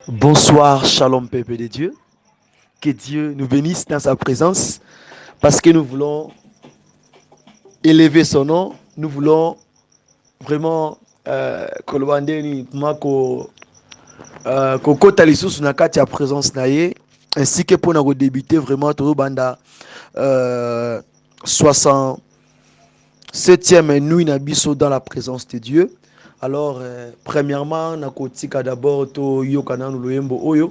Bonsoir, shalom peuple de Dieu. Que Dieu nous bénisse dans sa présence parce que nous voulons élever son nom. Nous voulons vraiment kolobandeni mako kokota lisusu na kati ya présence na ye ainsi que pour nous débuter vraiment to banda 67e nuit na biso dans la présence de Dieu. Alors premièrement nakotika d'abord to yokana loyembo oyo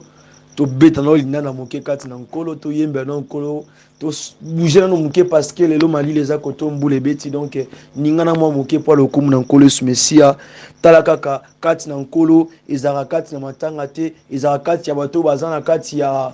to beta no linda na moke kati na nkolo to yemba na nkolo to bouger na moke parce que lelo mali les a koto mbule beti donc ningana mo moke pour le kumu na nkolo su mesia tala kaka kati na nkolo ezara kati na matanga te ezara kati ya bato bazana kati ya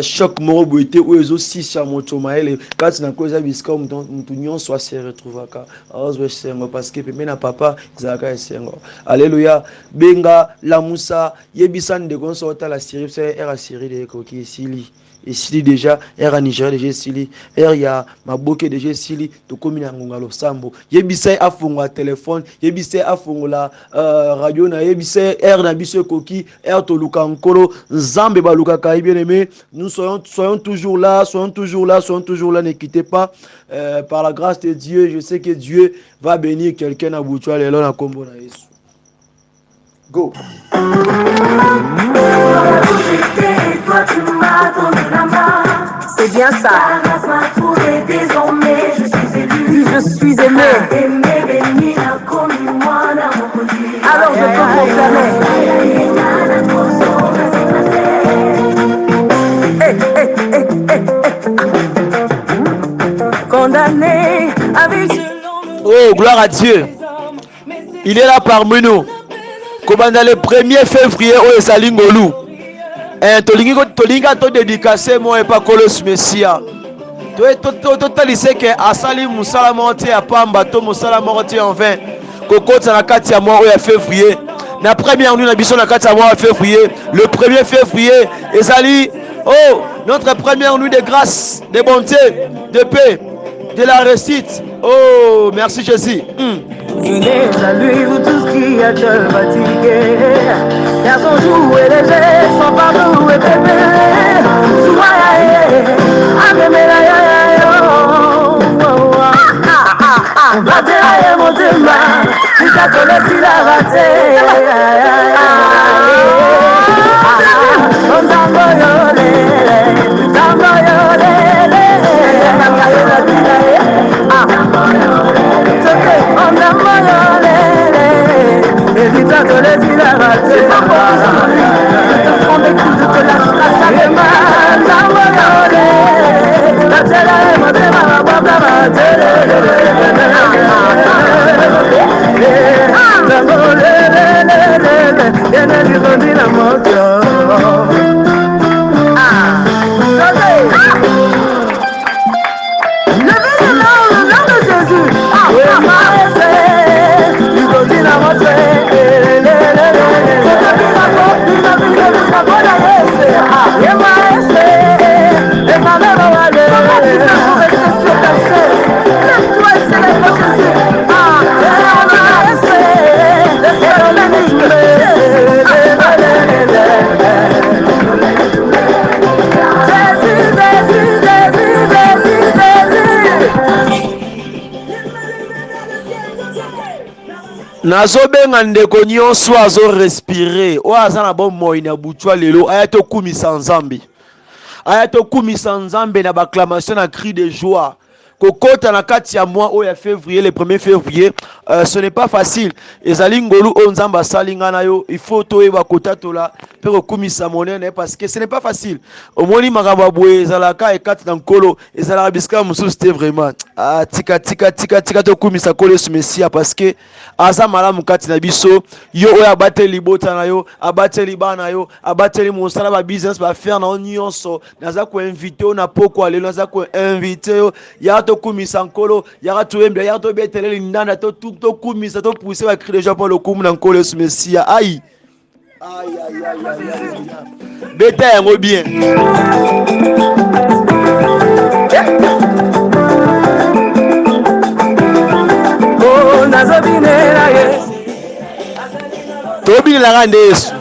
choc moro boete o ezo sisha moto maele kati na koza biska mutu nyonso se retrouvaka azwe sengo parce que pembe na papa ezara sengo alléluia benga la musa yebisan de gonso ta la série era série de koki sili esili déjà era Nigeria déjà esili er ya maboke déjà esili to komina ngonga lo sambo yebisa afunga téléphone yebisa afunga radio na yebisa er na biso koki er to luka nkolo nzambe baluka ka bien aimé nous soyons toujours là ne quittez pas par la grâce de Dieu je sais que Dieu va bénir quelqu'un à Boutoua lelo na kombo na Yesu. Go. C'est bien ça. Désormais, je suis élu. Je suis aimé. Alors je peux proclamer. Condamné avec oh, gloire à Dieu. Il est là parmi nous. Kobanda le 1er février o ezali ngolu tolinga to dédicacer mo e pa kolos messia to talise ke asali musala monte ya pamba to musala monte en vain kokota na kati ya mois o ya février na première nuit na biso na kati ya mois ya février le 1er février ezali oh notre première nuit de grâce de bonté de paix de la réussite. Oh merci Jésus. Venez à lui, vous tous qui êtes fatigués. Car son jour est léger, son fardeau est épais. Soyez, Batera mon demain, si t'as collé, la raté. nazobenga ndeko nyonso azo respirer o aza na bomoi na Boutoua lelo aya tokumisa nzambe aya tokumisa nzambe na bacclamation na cri de joie kokota na kati ya mois o ya février le 1er février ce n'est pas facile ezali ngolu o nzamba salinga na yo il faut toyeba kotatola pe kokumisa monene parce que ce n'est pas facile omoni makambo boye ezalaka ekati na nkolo ezalaka bisika mosusu c'était vraiment tika tokumisa kolo Yesu Mesia parce que aza malamu kati na biso yo oyo abateli libota na yo abateli bana yo abateli mosala ba business ba faire na nyonso naza ko inviter na poko lelo naza ko inviter yo ya to kumisa nkolo ya to yembe ya to beteleli ndanda to kumisa to pousser ba cri de joie pour le kumu na nkolo Yesu Mesia aïe beta yango bien oh nazobinela ye tobinelaka nde Yesu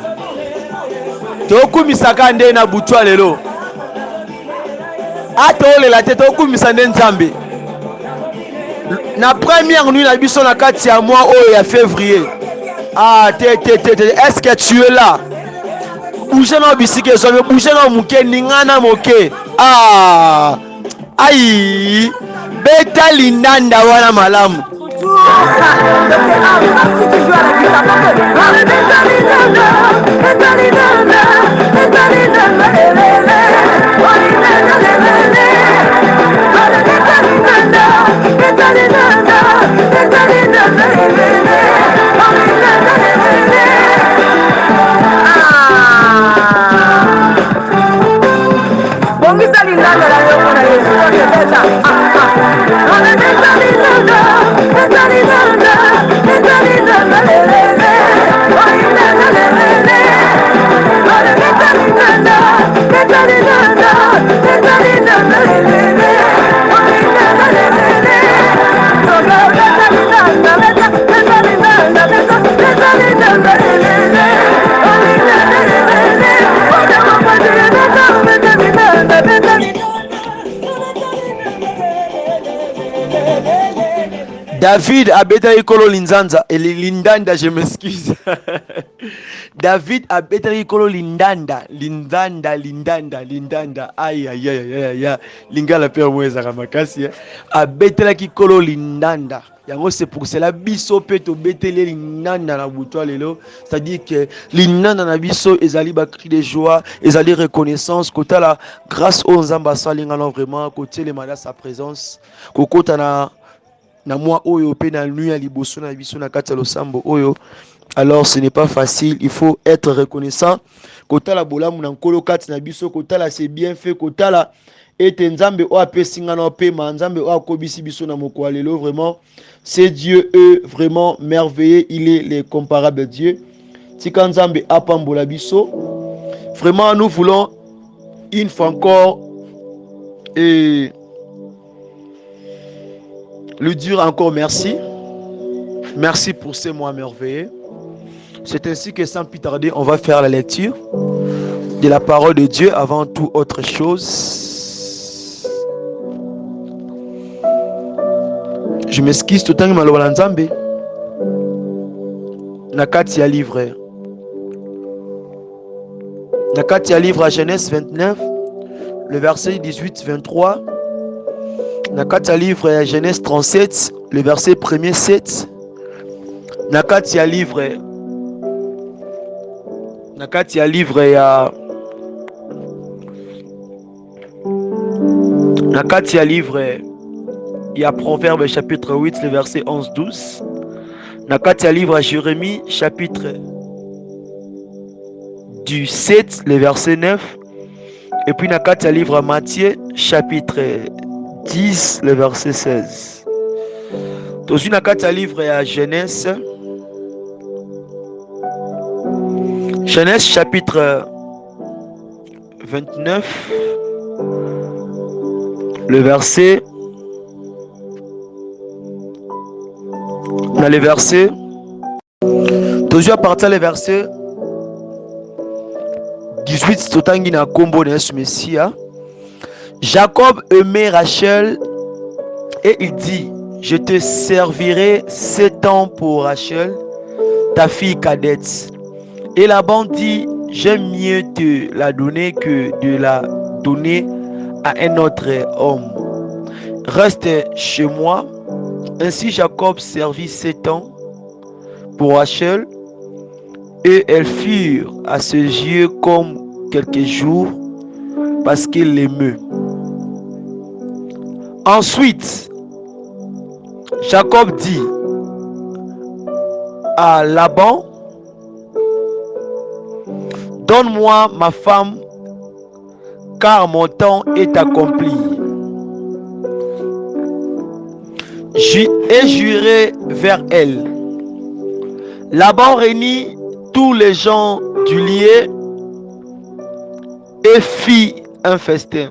tokumisaka nde na butwa lelo atolela te tokumisa nde nzambe na première nuit na biso na kati ya mois oyo ya février. Est-ce que tu es là? Bouge na bisike zobe, bouge na muke ningana moke. Aïe, beta linanda wana malamu. David abetaki kolo linzanza lindanda, je m'excuse. David abetaki kolo lindanda. Aïe aïe aïe aïe. Lingala pe mweza kamakasi. Abetaki kolo lindanda. Yango c'est pour cela biso pe to betele lindanda na butwa lelo. C'est-à-dire que lindanda na biso ezali ba cri de joie, ezali reconnaissance kota la grâce aux nzamba salinga non vraiment côté les manas sa présence. Kokota na moi oyo pe na nuit ya liboso na biso na kati ya losambo oyo. Alors ce n'est pas facile, il faut être reconnaissant. Kota la bolamu na nkolo kati na biso, kota la c'est bien fait, kota la ete nzambe o apesinga na pe ma nzambe o akobisi biso na moko lelo. Vraiment c'est Dieu vraiment merveilleux, il est l'incomparable Dieu. Tika nzambe apambola biso. Vraiment nous voulons une fois encore et lui dire encore merci. Merci pour ces mois merveilleux. C'est ainsi que sans plus tarder, on va faire la lecture de la parole de Dieu avant toute autre chose. Je m'excuse tout le temps que Nzambe nakati ya livre. Nakati ya livre à Genèse 29, le verset 18-23. Nakati ya livre à Genèse 37, le verset 1er 7. Nakati ya livre ya nakati ya livre ya Proverbe chapitre 8 le verset 11-12. Nakati ya livre à Jérémie chapitre du 7 le verset 9. Et puis nakati ya livre à Matthieu chapitre 10 le verset 16. Tozu nakati ya livre ya Genèse chapitre 29 le verset dans les versets toujours à partir des versets 18 totangi na kombo na Yesu Messia. Jacob aimait Rachel et il dit: je te servirai 7 ans pour Rachel, ta fille cadette. Et Laban dit: j'aime mieux te la donner que de la donner à un autre homme. Reste chez moi. Ainsi Jacob servit 7 ans pour Rachel, et elles furent à ses yeux comme quelques jours, parce qu'il l'aimait. Ensuite, Jacob dit à Laban: donne-moi ma femme, car mon temps est accompli. Et j'irai vers elle. Laban réunit tous les gens du lieu et fit un festin.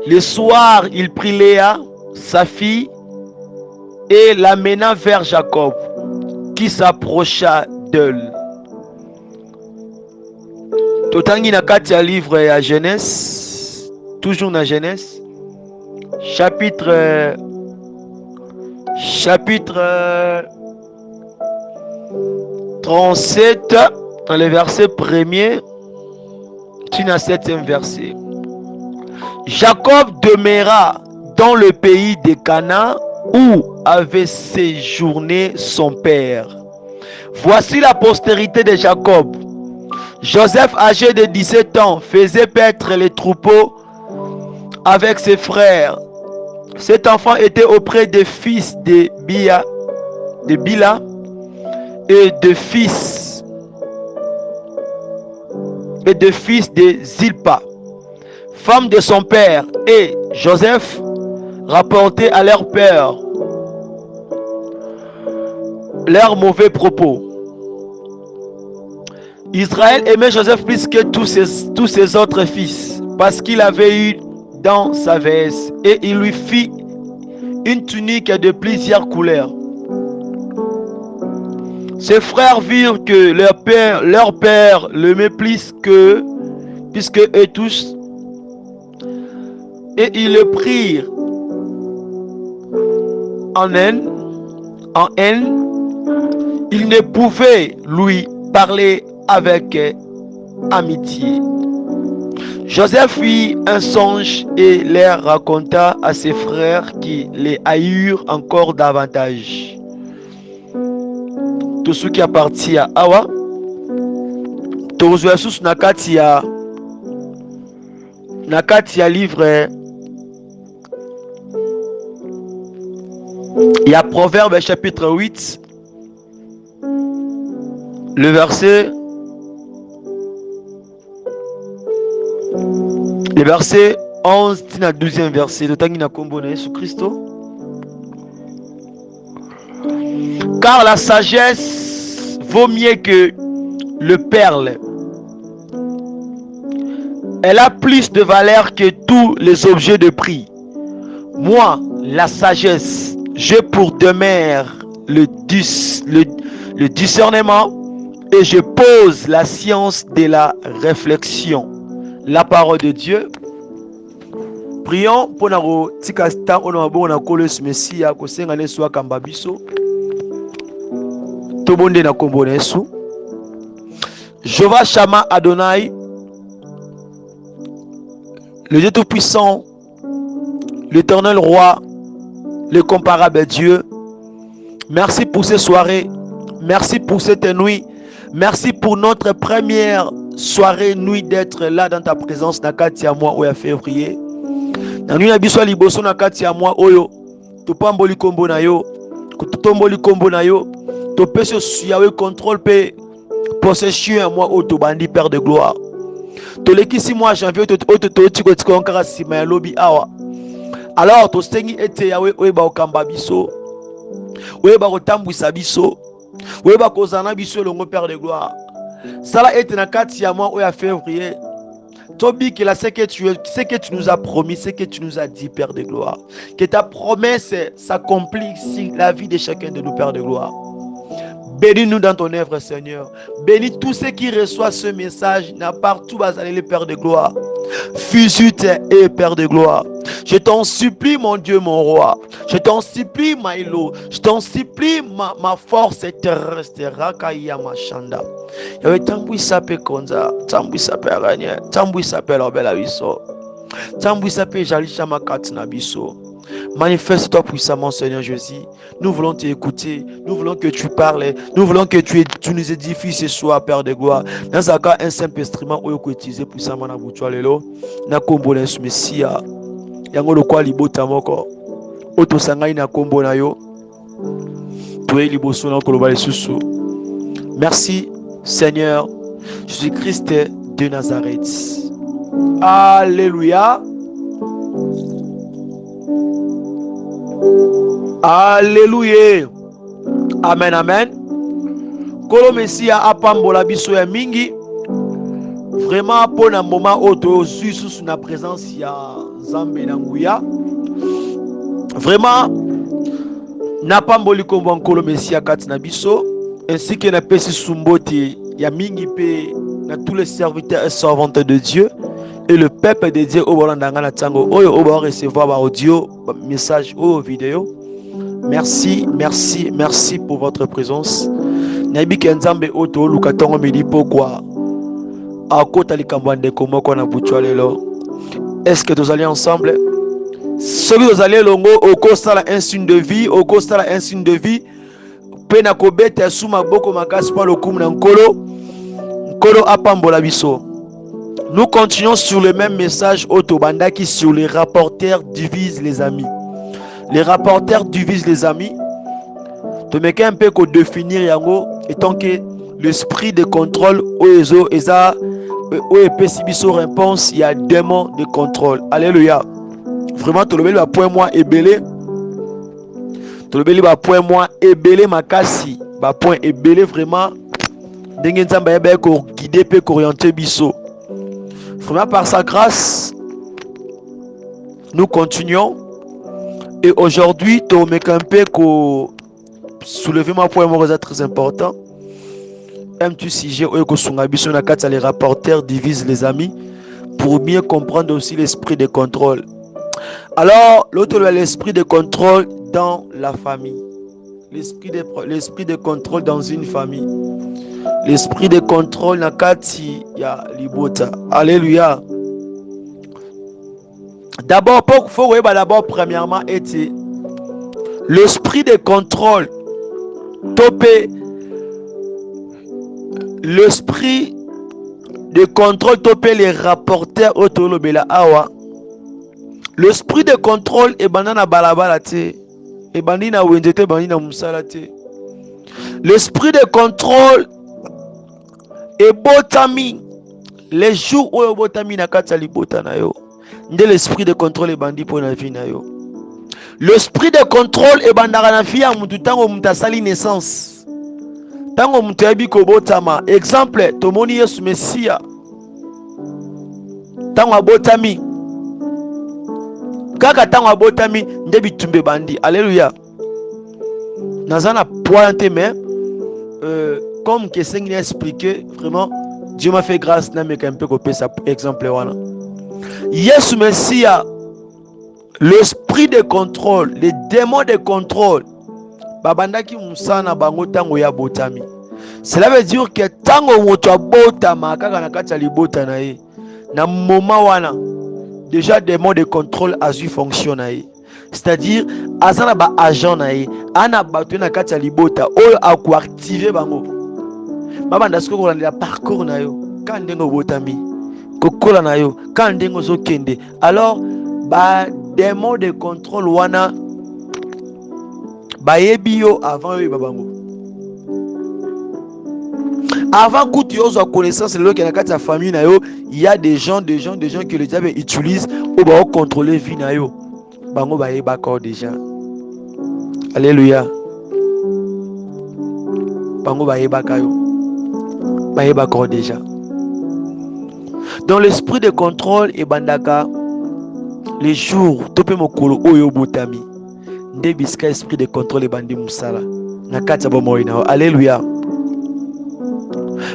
Le soir, il prit Léa, sa fille, et l'amena vers Jacob, qui s'approcha d'elle. Totangi na kati ya livre ya Genèse, toujours na Genèse, chapitre 37, dans le verset 1er, jusqu'à 7e verset. Jacob demeura dans le pays de Canaan où avait séjourné son père. Voici la postérité de Jacob. Joseph, âgé de 17 ans, faisait paître les troupeaux avec ses frères. Cet enfant était auprès des fils de Bila et de fils de Zilpa, femme de son père, et Joseph rapportait à leur père leurs mauvais propos. Israël aimait Joseph plus que tous ses autres fils, parce qu'il avait eu dans sa veste, et il lui fit une tunique de plusieurs couleurs. Ses frères virent que leur père l'aimait plus que eux tous, et ils le prirent en haine. Ils ne pouvaient lui parler avec amitié. Joseph fit un songe et leur raconta à ses frères qui les haïrent encore davantage. Tout ce qui appartient à Awa, Tozuasus Nakatia livre, il y a Proverbe chapitre 8, le verset 11 à 12e verset de Tangina Kombo na Jésus Christ. Car la sagesse vaut mieux que le perle. Elle a plus de valeur que tous les objets de prix. Moi, la sagesse, j'ai pour demeure le discernement et je pose la science de la réflexion. La parole de Dieu. Prions pour nous tikasta onabo na kolos Messia ko senga ne swa kamba biso. Tobonde na kombo na Yesu. Jéhovah Shama Adonai, le Dieu tout-puissant, l'éternel roi, le comparable Dieu. Merci pour ces soirées. Merci pour cette nuit. Merci pour notre première soirée, nuit d'être là dans ta présence. Nakati à moi, oya février. Na nuit na biso liboso nakati à moi, oyo. Topamboli kombo na yo. Kutomboli kombo na yo. Topese suyawe contrôle pe possession à moi, Otobandi, Père de gloire. Tolekisi moi janvier, Ototiko encore sima ya lobi awa. Alors, tostengi ete yawe oyeba okamba biso. Oyeba kotambwisa biso. Oyeba kozana biso longo Père de gloire. Sala ete na kati ya moi oya février. Tobi que ce que tu nous as promis, ce que tu nous as dit, Père de gloire. Que ta promesse s'accomplisse sur la vie de chacun de nous, Père de gloire. Bénis-nous dans ton œuvre, Seigneur. Bénis tous ceux qui reçoivent ce message, partout basé le Père de gloire. Fusute et Père de gloire. Je t'en supplie, mon Dieu, mon roi. Je t'en supplie, Maïlo. Je t'en supplie, ma force terrestre. Rakaya Machanda. Yawe tambui sape konza. Tambui sape aranya. Tambui sape l'obela biso. Tambui sape jalisha makati na biso. Manifeste-toi puissamment, Seigneur Jésus. Nous voulons t'écouter. Nous voulons que tu parles. Nous voulons que tu nous édifies ce soir, Père de gloire. Dans un cas, un simple instrument où tu utilises puissamment na boutoir lelo. Na kombo na Yesu Messia. Yango lokwa libota moko. Oto sangai na kombo na yo. Toi liboso na koloba lisusu. Merci, Seigneur Jésus-Christ de Nazareth. Alléluia. Alléluia. Amen, amen. Kolo Messia apambola biso ya mingi. Vraiment pour un moment auto sous la présence ya Zambe na nguya. Vraiment napamboli kombo Kolo Messia katina biso ainsi que na pesi sumboti ya mingi pe tous les serviteurs et servantes de Dieu et le peuple de Dieu au Bolandanga na Tango Oyo au recevoir audio message ou vidéo. Merci pour votre présence. Nabi Kenzambe Oto Lukatongo Milipo quoi. Akota likambande komoko na butualelo. Est-ce que nous allons ensemble? Celui que vous allez longo au costa la un signe de vie, au costa la un signe de vie. Pena kobete suma boko makasi pa lokumu na nkolo. Nkolo apambola biso. Nous continuons sur le même message Otobandaki sur les rapporteurs divisent les amis. Les rapporteurs divisent les amis. Tu mets un peu qu'on définir yango étant que l'esprit de contrôle oezo eza oepesibiso réponse il y a démon de contrôle. Alléluia. Vraiment tu le point moi ebele. Tu le point moi ebele makasi. Ba point ebele vraiment ndenge nzamba yeba ko guider pe orienter biso. Vraiment par sa grâce nous continuons et aujourd'hui tu mets un peu ko soulever ma point moi très important. M2 sujet où les rapporteurs divisent les amis pour mieux comprendre aussi l'esprit de contrôle. Alors, l'autre l'esprit de contrôle dans la famille. L'esprit de contrôle dans une famille. L'esprit de contrôle na kati ya libota. Alléluia. D'abord, d'abord premièrement était l'esprit de contrôle. Topé. L'esprit de contrôle topé les rapporteurs autolobela awa. L'esprit de contrôle est banana balabala te. Et bandina wendete bandina musala te. L'esprit de contrôle est botami. Les jours où botami na kata libota na yo. Nde l'esprit de contrôle est bandi pour na vie na yo. L'esprit de contrôle est bandara na fia mutu tango mutasali naissance. Tango mutabi kobotama exemple tomoni Yesu Mesia tango abotami kaka tango abotami nde bitumbe bandi. Alléluia. Nazana pointe mais comme que Seigneur a expliqué vraiment Dieu m'a fait grâce na meka un peu copier ça exemple wana. Yesu Mesia l'esprit de contrôle, les démons de contrôle babandaki musana bango tango ya botami. Cela veut dire que tango moto botama kaka na kati ya libota na ye na moment wana déjà des mots de contrôle azu fonctionne. C'est-à-dire azana ba agent na ye ana bato na kati ya libota oyo aku activer bango babanda siko ko la parcours na yo quand ndengo botami kokola na yo quand ndengo zo kende. Alors ba des mots de contrôle wana Baebio avant eux babango. Avant que tu aies connaissance de l'autre qui a ta famille na yo, il y a des gens que le diable utilise pour contrôler vie na yo. Bango baeba encore déjà. Alléluia. Bango baeba kayo. Baeba encore déjà. Dans l'esprit de contrôle et bandaka les jours topé mokolo oyo botami. Ndebiska esprit de contrôle et bandi musala na kati ya bomoyi na. Alléluia.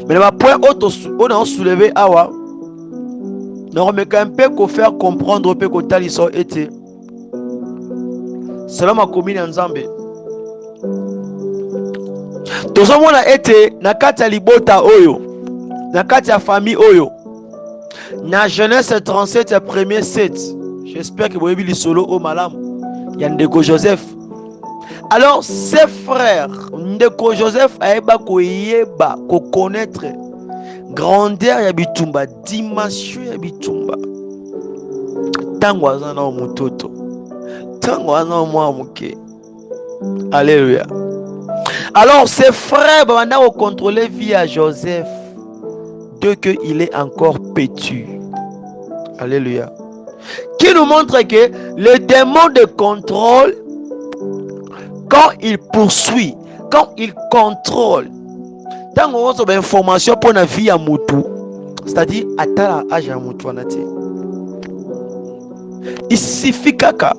Mais le point on a soulevé awa non mais quand même peut faire comprendre peut que tali so été cela m'a commis en Zambie. Tout ça on a été na kati ya libota oyo na kati ya famille oyo na Genèse 37 premier 7. J'espère que vous avez vu le solo au malam. Yandeko Joseph. Alors ses frères Ndeko Joseph aeba ko yeba ko connaître grandeur ya bitumba, dimension ya bitumba. Tango azana mutoto. Tango azana mwa muke. Alléluia. Alors ses frères banda ko contrôler via Joseph de que il est encore pétu. Alléluia. Qui nous montre que le démon de contrôle, quand il poursuit, quand il contrôle, tant qu'on a une information pour la vie à Moutou, c'est-à-dire à ta âge à Moutou, il suffit qu'à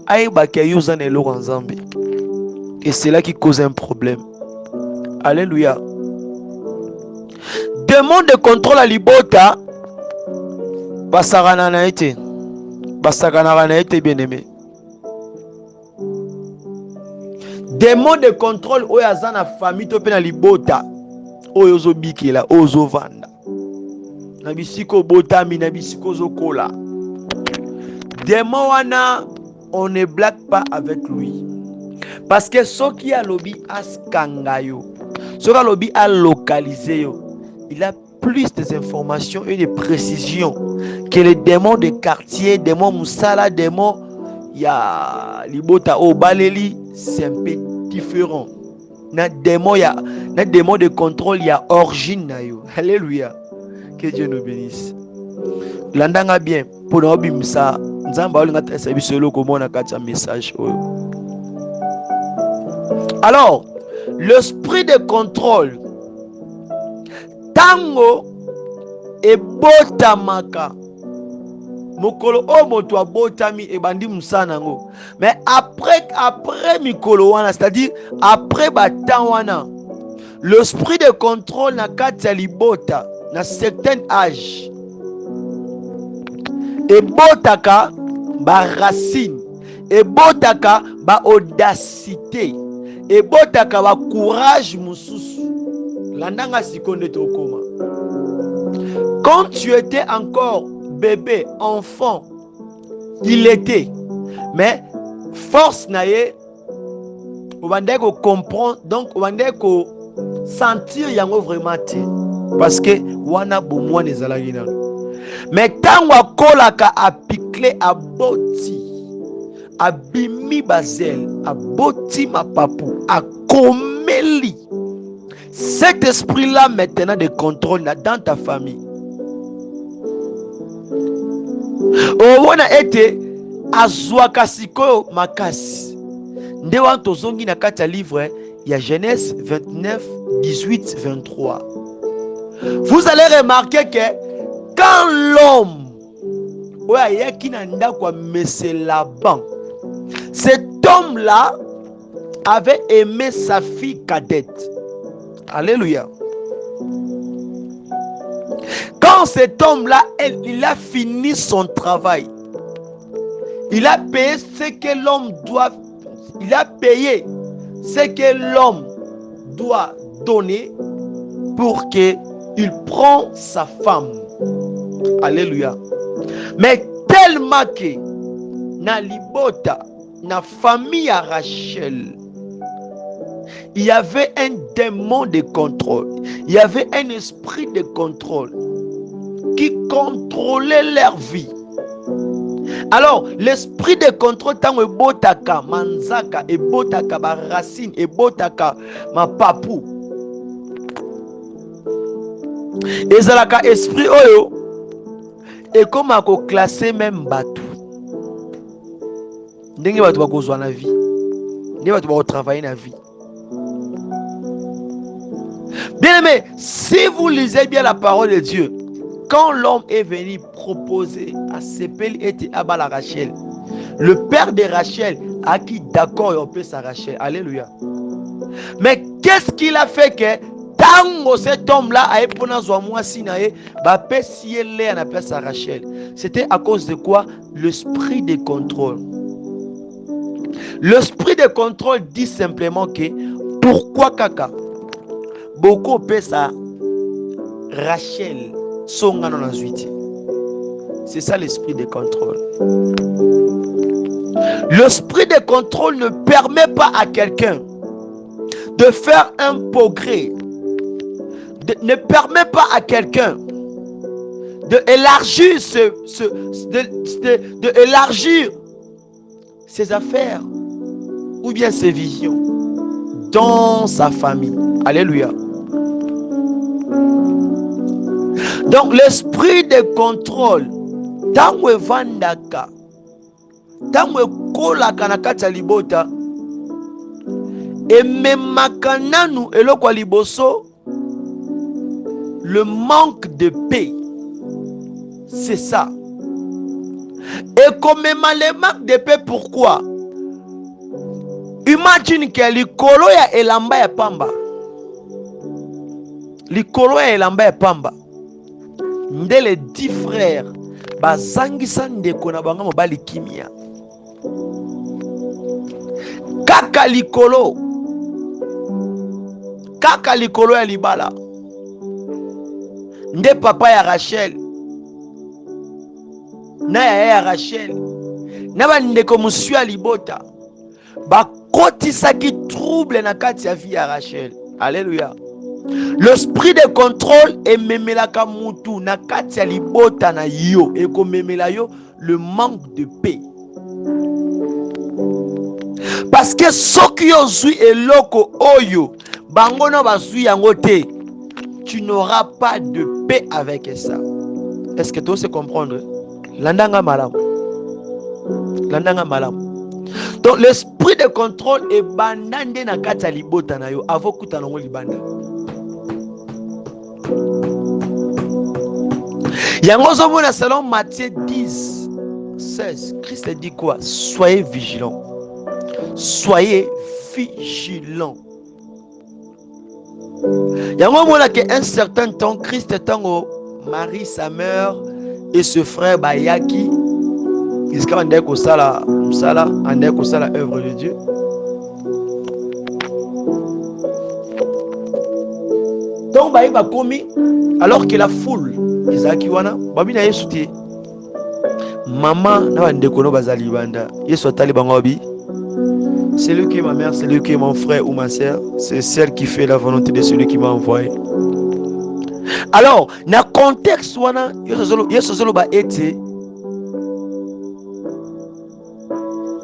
en Zambie. Et c'est là qui cause un problème. Alléluia. De démon de contrôle à libota basakana na été basakana na été bien aimé. Démon de contrôle oyo aza na famille to pe na libota oyo zo bikela ozo vanda na bisiko botami na bisiko zo kola. Démon wana on ne blague pas avec lui parce que soki a lobi askanga yo soki a lobi a localiser yo, il a plus des informations et des précisions que les démons de quartier, démons musala, démons ya libota o baleli. C'est un peu différent. Na démon de contrôle, il y a origine na yo. Alléluia. Que Dieu nous bénisse. Landanga bien pour nous bimsa nzamba olinga tesa bisolo komona kati message oyo. Alors, l'esprit de contrôle tango e botamaka mokolo o moto abotami e bandi musana ngo, mais après mikolo wana, c'est-à-dire après batan wana, l'esprit de contrôle na kati ya libota na certain âge e botaka ba racine, e botaka ba audacité, e botaka ba courage mususu. Landanga sikonde tokoma. Quand tu étais encore bébé, enfant, il était, mais force naye on va dire qu'on comprend, donc on va dire qu'on sentir yango vraiment te parce que wana bomwa nezalaki na. Mais tango akolaka apikle aboti abimi bazel aboti mapapu akomeli, cet esprit là maintenant de contrôle dans ta famille. Owona ete azwaka sikoyo makasi nde wana tozongi na kati ya livre ya Genèse 29 18 23. Vous allez remarquer que quand l'homme oyo ayaki na ndako ya Monsieur Laban, cet homme là avait aimé sa fille cadette. Alléluia. Quand cet homme-là, il a fini son travail, il a payé ce que l'homme doit, il a payé ce que l'homme doit donner pour qu'il prenne sa femme. Alléluia. Mais tellement que na libota, na famille à Rachel, il y avait un démon de contrôle, il y avait un esprit de contrôle qui contrôlait leur vie. Alors, l'esprit de contrôle, tant que botaka, manzaka, et botaka, ba racine, et botaka, ma papou. Et zalaka esprit oyo, et comme à classer même batou. Ndenge batou ba kozwa na vie. Ndenge batou ba travailler na vie. Bien aimé, si vous lisez bien la parole de Dieu, quand l'homme est venu proposer à Sepel et à Bala Rachel, le père de Rachel a qui d'accord et on peut sa Rachel. Alléluia. Mais qu'est-ce qu'il a fait que tango cet homme-là a épousé moi sinae, ba pesier l'air na sa Rachel. C'était à cause de quoi? L'esprit de contrôle. L'esprit de contrôle dit simplement que pourquoi kaka beaucoup pesa Rachel songa non azuiti. C'est ça l'esprit de contrôle. L'esprit de contrôle ne permet pas à quelqu'un de faire un progrès, ne permet pas à quelqu'un de élargir élargir ses affaires ou bien ses visions dans sa famille. Alléluia. Donc l'esprit de contrôle, tango evandaka, tango kolaka na kati ya libota, ememaka nanu eloko liboso, le manque de paix. C'est ça. Et comme le manque de paix, pourquoi? Imagine que likolo ya elamba ya pamba. likolo ya elamba ya pamba nde les 10 frères bazangisa ndeko na bango mobali kimia. Kaka likolo ya libala nde papa ya Rachel na yaya ya Rachel na bandeko mosu ya libota bakotisaki trouble na kati ya vie ya Rachel. Alléluia. L'esprit de contrôle ememelaka mutu na kati ya libota na yo, ekomemela yo le manque de paix. Parce que soki ozwi eloko oyo bango na bazwi yango te, tu n'auras pas de paix avec ça. Est-ce que tu sais comprendre? Landanga malam. Donc l'esprit de contrôle est bandande na kati ya libota na yo avant kuta nango libanda. Yango zomona selon Matthieu 10, 16, Christ dit quoi? Soyez vigilants. Soyez vigilants. Yango mona que un certain temps Christ tango Marie sa mère et ce frère bayaki jusqu'à ande ko sala œuvre de Dieu. Donc bayi ba komi alors que la foule izaki wana babi na Yesu te. Maman na bandeko no bazali banda. Yesu atali bango bi. C'est lui qui est ma mère, c'est lui qui est mon frère ou ma sœur, c'est celle qui fait la volonté de celui qui m'a envoyé. Alors, na contexte wana Yesu zolo ba ete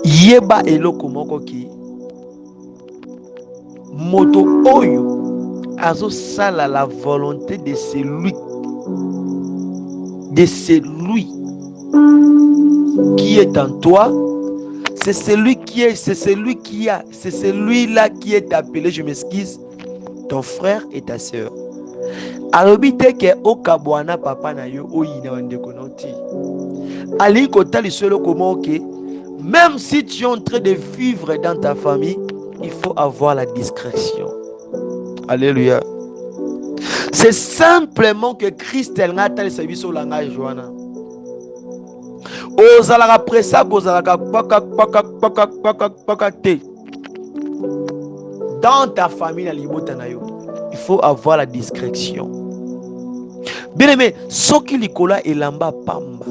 yeba eloko moko ki moto oyo azo sala la volonté de celui qui est en toi. C'est celui-là qui est appelé, je m'excuse, ton frère et ta sœur. Alobite ke okabwana papa na yo oyina wandeko noti. Ali kota lisolo comment que même si tu es en train de vivre dans ta famille, il faut avoir la discrétion. Alléluia. C'est simplement que Christ n'a pas le service au langage joana. Ozalaka presa kozalaka paka te. Dans ta famille na libota na yo, il faut avoir la discrétion. Bien aimé, soki likola elamba pamba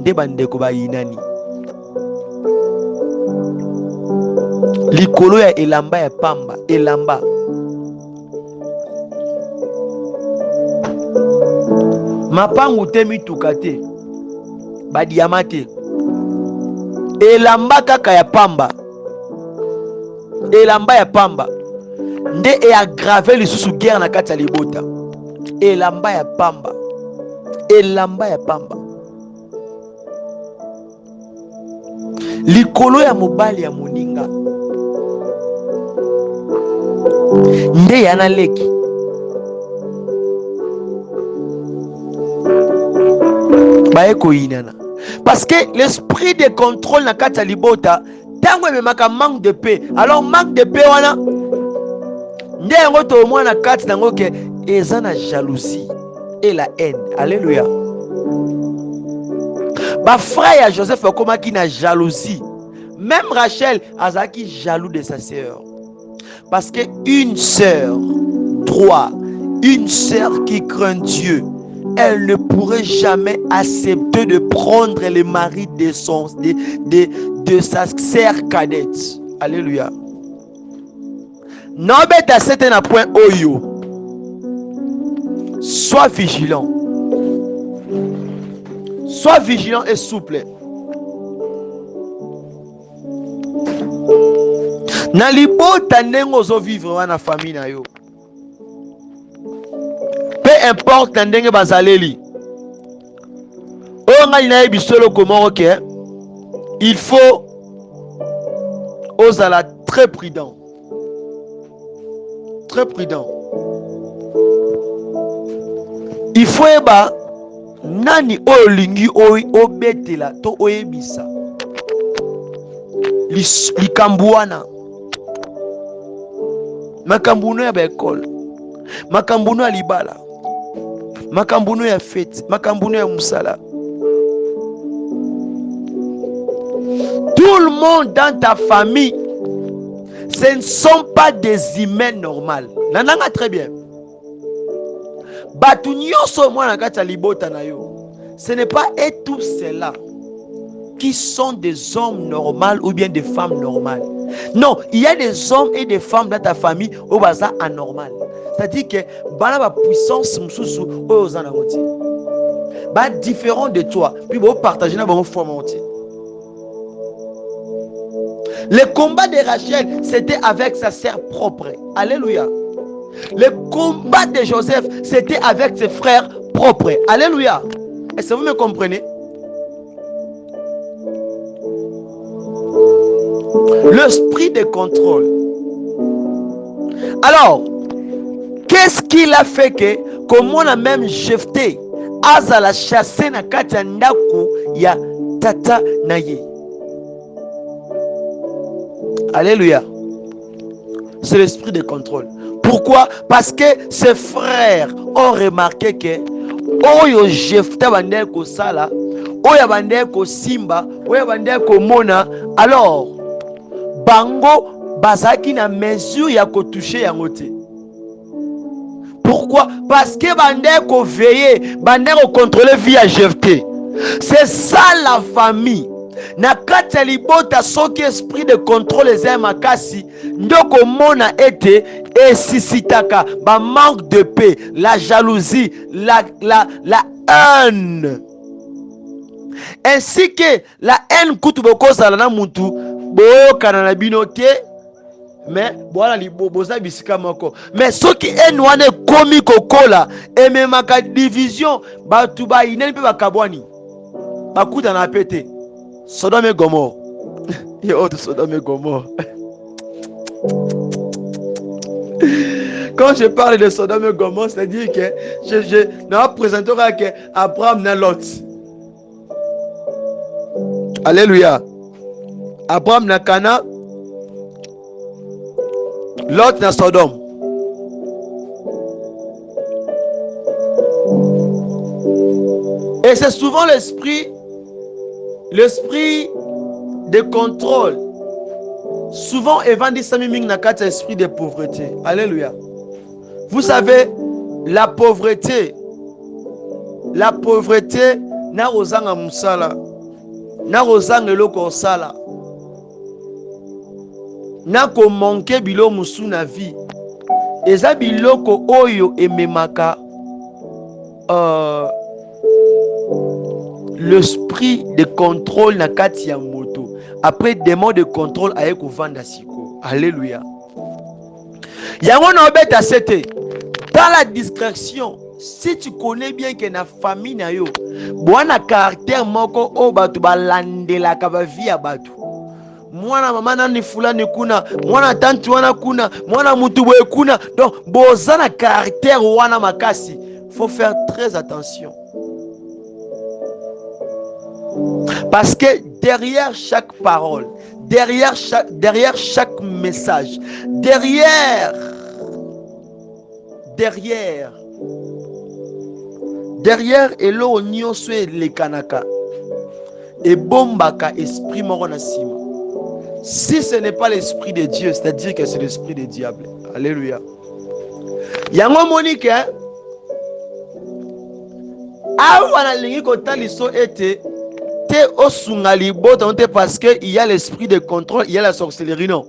nde bandeko ba inani. Likolo ya elamba ya pamba, elamba mapangu te mituka te badiama te, elamba kaka ya pamba, elamba ya pamba nde e aggrave lisusu guerre na kati ya libota. Elamba ya pamba, elamba ya pamba. Likolo ya mobali ya moninga nde yana leki. Baeko inana. Parce que l'esprit de contrôle na kati ya libota tango ememaka manque de paix. Alors manque de paix wana nde yango to mwana kati nango ke eza na jalousie et la haine. Alléluia. Ba frère ya Joseph akomaki na jalousie. Même Rachel azaki jaloux de sa sœur. Parce que une sœur droit, une sœur qui craint Dieu, elle ne pourrait jamais accepter de prendre le mari de sa sœur cadette. Alléluia. Non, mais à certain point, oyo. Sois vigilant. Sois vigilant et souple. Na libota ndenge ozo vivre wana famille na yo. Peu importe ndenge bazaleli. Onga ina ebisolo comment OK? Il faut ozala très prudent. Très prudent. Il faut eba nani olingi obetela to oyebisa. Likambuana. Makambuno ya ba école. makambo ya libala, makambo ya fête, makambo ya musala. Tout le monde dans ta famille, ce ne sont pas des humains normaux. Nananga très bien. Batu nyonso mwana kata libota na yo. Ce n'est pas et tous ceux-là qui sont des hommes normaux ou bien des femmes normales. Non, il y a des hommes et des femmes dans ta famille au baza anormal. C'est-à-dire que bana ba puissance mususu o zana moti. Ba différent de toi, puis bo partager na ba forme moti. Le combat de Rachel, c'était avec sa sœur propre. Alléluia. Le combat de Joseph, c'était avec ses frères propres. Alléluia. Est-ce que vous me comprenez? L'esprit de contrôle. Alors, qu'est-ce qu'il a fait que, comme on a même jeté, Azala chassé na kati ndaku ya tata naye. Alléluia. C'est l'esprit de contrôle. Pourquoi? Parce que ses frères ont remarqué que oyo jefta bandé ko sala, oyo bandé ko simba, oyo bandé ko mona, alors bango bazaki na mesure ya ko toucher yango te. Pourquoi? Parce que bandé ko veiller, bandé ko contrôler via Jephté. C'est ça la famille. Na kati ya libota soki esprit de contrôle eza makasi ndoko mona ete esisitaka ba manque de paix, la jalousie, la haine, ainsi que la haine kutu bokozala na mutu boyokana na bino te mais bwana liboboza bisika moko. Mais soki haine wana ekomi kokola ememaka division, batu bayineni mpe bakabwani bakuta na pete. Sodome et Gomorrhe. Il y a autre Sodome et Gomorrhe. Quand je parle de Sodome et Gomorrhe, c'est-à-dire que je ne présenterai que Abraham et Lot. Alléluia. Abraham na Cana, Lot na Sodome. Et c'est souvent l'esprit de contrôle. Souvent, évangile Samiming n'a qu'un esprit de pauvreté. Alléluia. Vous savez, la pauvreté, n'a rozanga musala, n'a rozanga loko sala, n'a ko manqué bilo musu na vie. Eza biloko oyo ememaka l'esprit de contrôle na kati ya moto. Après démon de contrôle aye ko vanda siko. Alléluia. Yango na obeta sete. Dans la discrétion, si tu connais bien que na famille na yo, bwana caractère moko o batu balandela ka ba vie ya batu. Mwana mama nani fulani kuna, mwana tanti wana kuna, mwana mutu boye kuna. Donc bozana caractère wana makasi. Faut faire très attention. Parce que derrière chaque parole, derrière chaque message, derrière elo nyonso le kanaka et bombaka esprit moko na sima. Si ce n'est pas l'esprit de Dieu, c'est-à-dire que c'est l'esprit du diable. Alléluia. Yango monique awana lingi kotaliso ete te osunga libota non te parce que il y a l'esprit de contrôle, il y a la sorcellerie, non.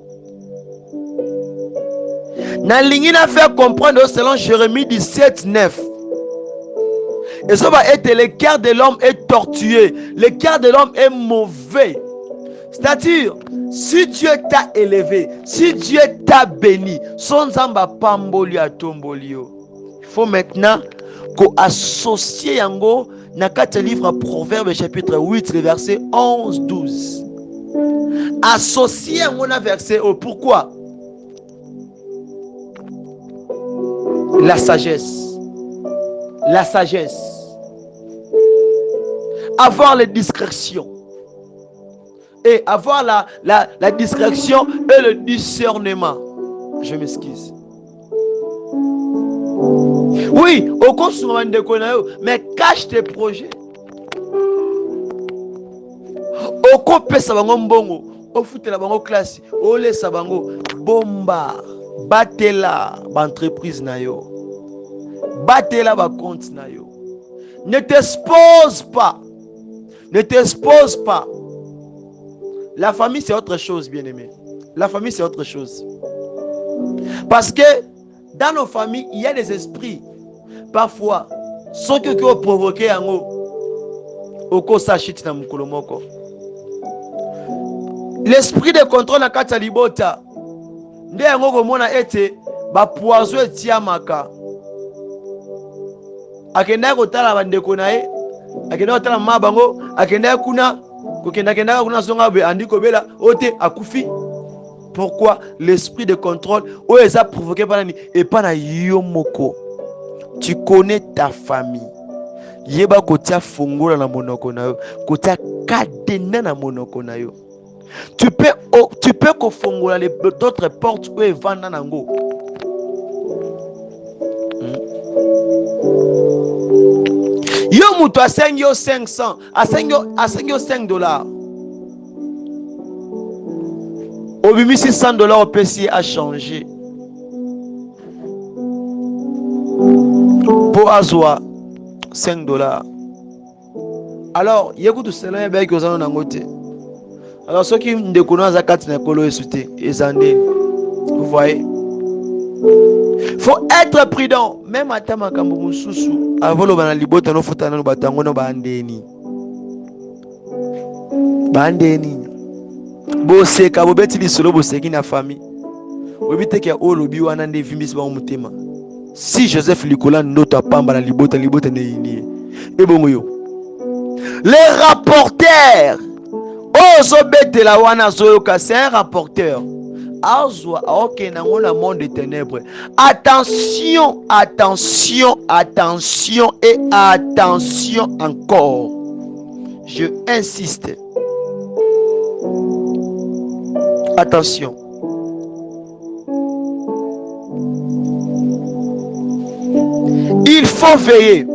Na lingi na faire comprendre selon Jérémie 17:9. Et ça va être le cœur de l'homme est tortueux, le cœur de l'homme est mauvais. C'est-à-dire, si Dieu t'a élevé, si Dieu t'a béni, son zamba pamboli a tombolio. Il faut maintenant qu'on associe yango na kati livre Proverbe chapitre 8, le verset 11-12. Associer yango na verset oh, pourquoi? La sagesse. La sagesse. Avoir les discrétions. Et avoir la discrétion et le discernement. Je m'excuse. Oui, au consommant de konayo, mais cache tes projets. Au kopesa bango mbongo, au futela bango classe, au lesa bango bomba, batela ba entreprise na yo. Batela ba compte na yo. Ne t'expose pas. Ne t'expose pas. La famille c'est autre chose, bien-aimé. La famille c'est autre chose. Parce que dans nos familles, il y a des esprits. Parfois, ceux qui ont provoqué un oko sachit na mukolo moko. L'esprit de contrôle na kati ya libota. Nde yango komona ete ba poison etiamaka. Akenda kotala bandeko na ye, akenda kotala mama bango, akenda kuna kokenda kuna songa be andi kobela ote akufi. Pourquoi l'esprit de contrôle ou les a provoqué par et pas na yo moko. Tu connais ta famille. Yeba kotia fongola na monoko na yo, kotia kadena na monoko na yo. Tu peux kofongola d'autres portes où vont nango. Yo muto asengi yo 500, asengi yo $5. Obimisi $100 au PC a changé. Pour azwa $5. Alors, yekout cela est bien que vous en avez. Alors, ceux qui ne connaissent pas la colo et sauté, vous voyez. Faut être prudent. Même à Tamakambo Moussousou, avant le banalibota no futana no batango no bandeni. Bandeni. Bose ka bobeti li solo boseki na famille. Obite ke olobi wana nde vimbisi ba mutema. Si Joseph Likola nota pamba na libota ne ini. Et bon yo. Les rapporteurs. Ozo bete la wana zoyoka, c'est un rapporteur. Azwa ok nango na monde des ténèbres. Attention, attention, attention et attention encore. Je insiste. Attention. Il faut veiller.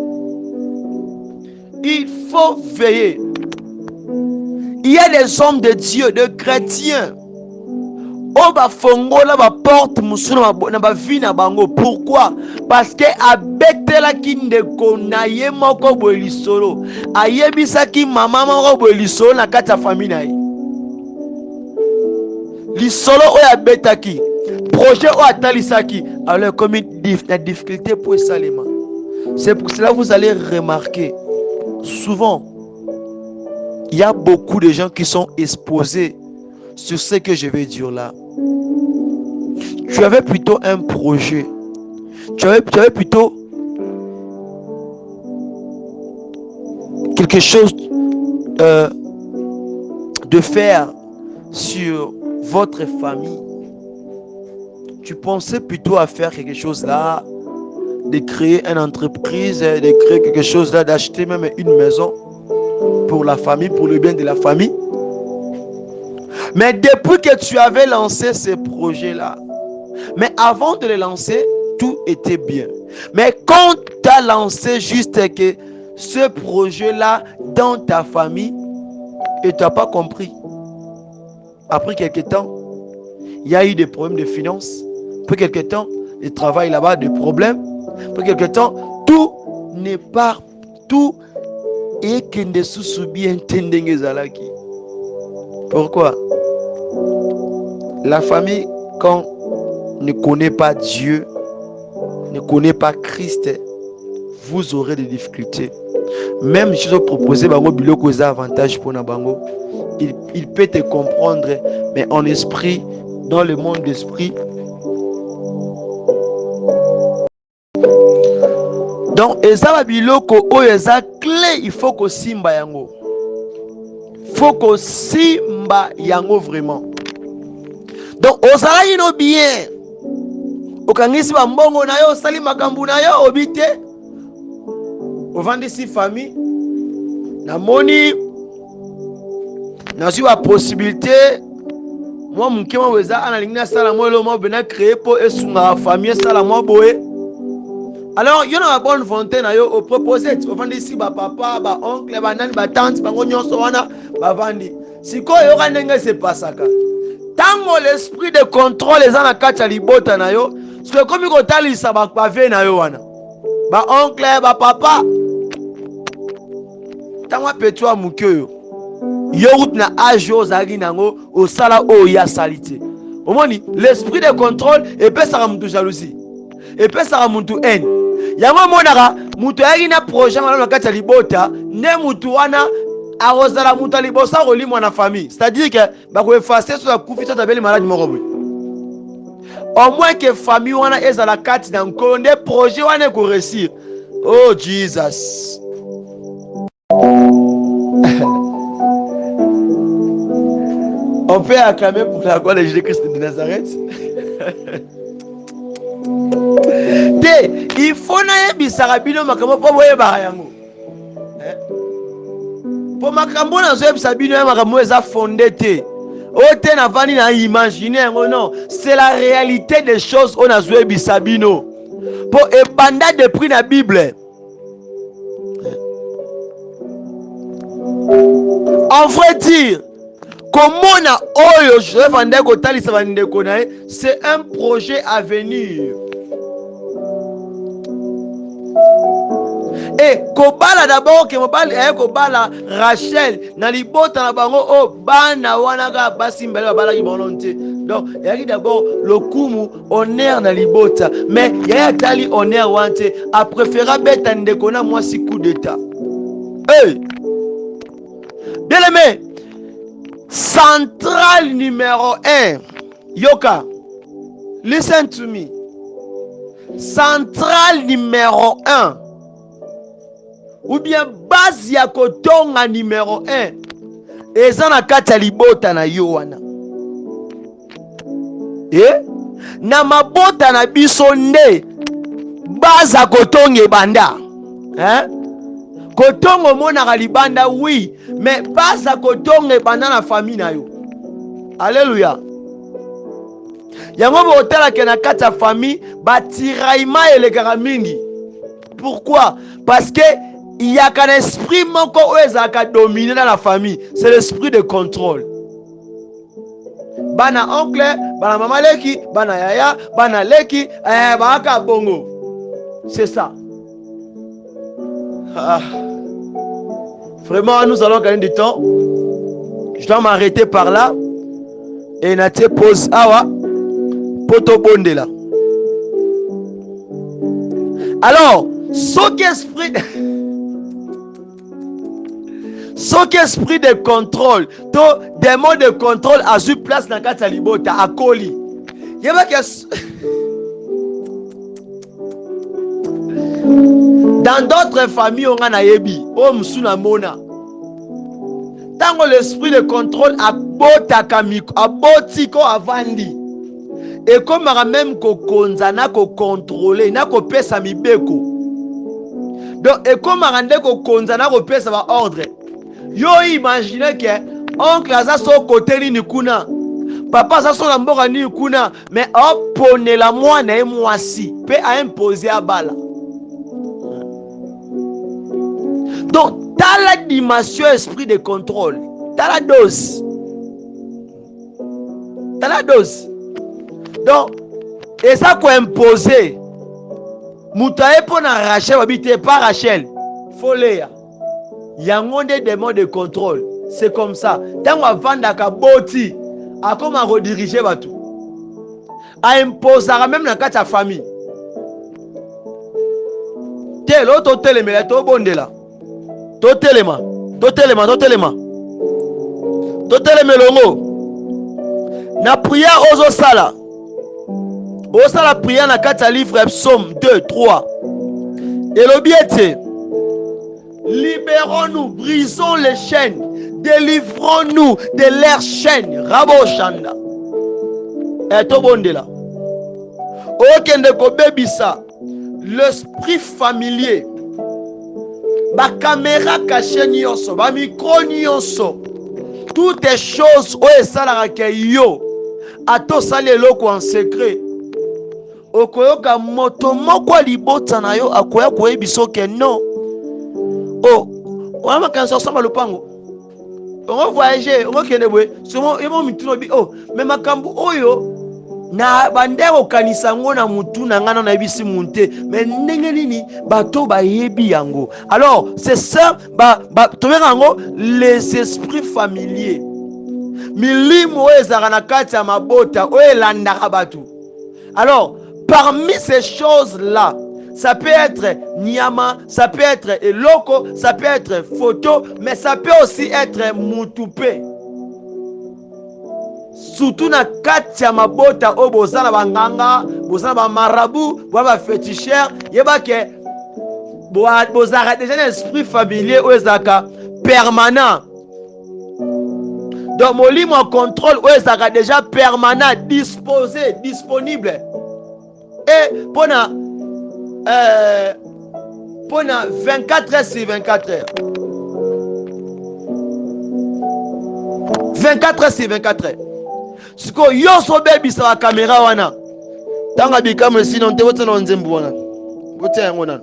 Il faut veiller. Il y a des hommes de Dieu, de chrétiens. On va fongola ba porte musuna na ba vie na bango. Pourquoi? Parce que abetela kinde konaye moko bolisolo. Ayebisa ki mama moko bolisolo na kati ya famille na ye. Lisolo oya betaki. Projet o atalisaki. Alors comme une difficulté pour salima. C'est pour cela que vous allez remarquer souvent il y a beaucoup de gens qui sont exposés sur ce que je vais dire là. Tu avais plutôt un projet. Tu avais plutôt quelque chose de faire sur votre famille. Tu pensais plutôt à faire quelque chose là, de créer une entreprise, de créer quelque chose là, d'acheter même une maison pour la famille, pour le bien de la famille. Mais depuis que tu avais lancé ce projet-là, mais avant de le lancer, tout était bien. Mais quand tu as lancé juste que ce projet-là dans ta famille, et tu n'as pas compris, après quelques temps, il y a eu des problèmes de finances. Après quelques temps, le travail là-bas, des problèmes. Après quelques temps, tout n'est pas tout. Et que ne sous bien tendenge zalaki. Pourquoi? La famille, quand ne connaît pas Dieu, ne connaît pas Christ, vous aurez des difficultés. Même si je propose bango biloko za avantage pour na bango, il peut te comprendre, mais en esprit, dans le monde d'esprit. Donc, ezaba biloko o eza clé, il faut que simba yango. Faut que simba yango vraiment. Donc, ozala ino bien. Okangisi ba mbongo na yo, sali makambu na yo, obite. Ovandisi famille. Na moni. Na si wa possibilité. Moi, mkema weza analingina sala mo lo mo bena créer po esunga famille sala mo boye. Alors yo na bonne volonté na yo au proposer ofandi ici ba papa ba oncle ba nani ba tante bango nyonso wana bavandi sikoyo yoka ndenge sepasaka tango l'esprit de contrôle eza na kati ya libota na yo soki ekomi kotalisa bave na yo wana ba oncle ba papa tango apeti wa moke oyo yo uti na age oyo ozalaki nango osala oyo ya sali te omoni l'esprit de contrôle epesaka mutu jalousie epesaka mutu haine yango omonaka mutu ayaki na projet malamu na kati ya libota nde mutu wana akozala mutu ya liboso akolimwa na famille c'est-à-dire que bakoefase so akufi so atabeli maladi moko boye au moins ke famille wana ezala kati na nkolo nde projet wana ekoresir. Oh Jesus. On peut acclamer pour la gloire de Jésus-Christ de Nazareth. Il faut nayebisaka bino makambo mpo boyebaka yango mpo makambo nazoyebisa bino ya makambo eza fonde te oyo te navandi na imagine yango non, c'est la réalité des choses oyo nazoyebisa bino mpo ebanda depuis na Bible. En vrai dire komona oyo Joseph ande kotalisa bandeko na ye, c'est un projet à venir. Et kobala d'abord ke mobali aye kobala Rachel na libota na bango o bana wana ka basi mbele babala ki bonon te. Donc yaki d'abord lokumu honneur na libota, mais yaya tali honneur wante a préféré beta ndeko na mwasi coup d'état. Hey! Bien aimé, centrale numéro 1. Yoka, listen to me. Centrale numéro 1. Ou bien base ya kotonga numéro 1. Eza na kati ya libota na yo wana. Na mabota na biso nde base ya kotonga ebanda. Kotonga monaka libanda oui, mais base ya kotonga ebanda na famille na yo. Alléluia. Yango botelaka na kati ya famille batiraillement elekaka mingi. Pourquoi? Parce que il y a qu'un esprit moko oyo ezalaka dominé dans la famille, c'est l'esprit de contrôle. Bana oncle, bana mama leki, bana yaya, bana leki, baka bongo. C'est ça. Vraiment, nous allons gagner du temps. Je dois m'arrêter par là. Et naté pose awa poto bonde là. Alors, ce esprit de contrôle, to démon de contrôle a eu place dans kati ya libota akoli. Yeba ke dans d'autres familles on a yebi o msuna mona. Tango l'esprit de contrôle abota kamiko abotiko avandi. Et comme même ko konza na ko contrôler na ko pesa mibeko. Donc et comme rande ko konza na ko pesa ba ordre. Yo imagine que oncle aza so côté ni kuna. Papa aza so na mboka ni kuna, mais oponela mwana e mwasi pe a imposer à bala. Donc t'as la dimension esprit de contrôle. T'as la dose. T'as la dose. Donc, et ça qu'on imposer. Moutaye pour na Rachel, habiter pas Rachel. Foléa. Yango des démons de contrôle. C'est comme ça. Tant qu'on va vendre à boti, à comment rediriger batou. À imposer même dans la famille. Tel autre hôtel, mais là, tout bon de là. Totelema longo na prière ozo sala prière na kati ya livre Psaume 2, 3 elobi ete libérons-nous, brisons les chaînes, délivrons-nous de leurs chaînes. Rabo Shanda eto bondela okende kobebisa l'esprit familier. Ba caméra cachée nyonso, ba micro nyonso, toutes les choses où esalaka ke yo ato sali eloko en secret okoyoka moto moko libota na yo akoya koyebiso ke non. Oh, on a makanso samba lopango. On voyager, on kende boye. Somo ebo mituno bi oh, mais makambu oyo na bandeko kanisa ngo na mutu na ngana na yebisi munte, mais ndenge nini bato ba yebi yango. Alors, c'est ça tobeka ngo les esprits familiers. Milimo oyo ezaka na kati ya mabota oyo elandaka bato. Alors, parmi ces choses-là, ça peut être nyama, ça peut être eloko, ça peut être photo, mais ça peut aussi être mutupe. Surtout na kati ya mabota o bozala banganga, bozala ba marabu, ba féticheur, yeba ke bozala déjà un esprit familier o ezaka permanent. Donc molimo en contrôle o ezaka déjà permanent, disposé, disponible. Et pona 24 heures sur 24 heures. 24 heures sur 24 heures. Siko yoso baby sa caméra wana. Tanga bikamo sinon te wote no nzembu wana. Wote yango nana.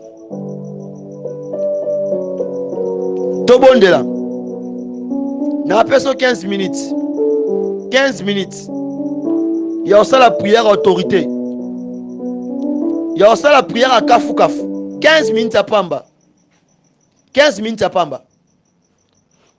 To bondela. Na peso 15 minutes. 15 minutes. Ya osa la prière autorité. Ya osa la prière à kafu kafu. 15 minutes à pamba. 15 minutes à pamba.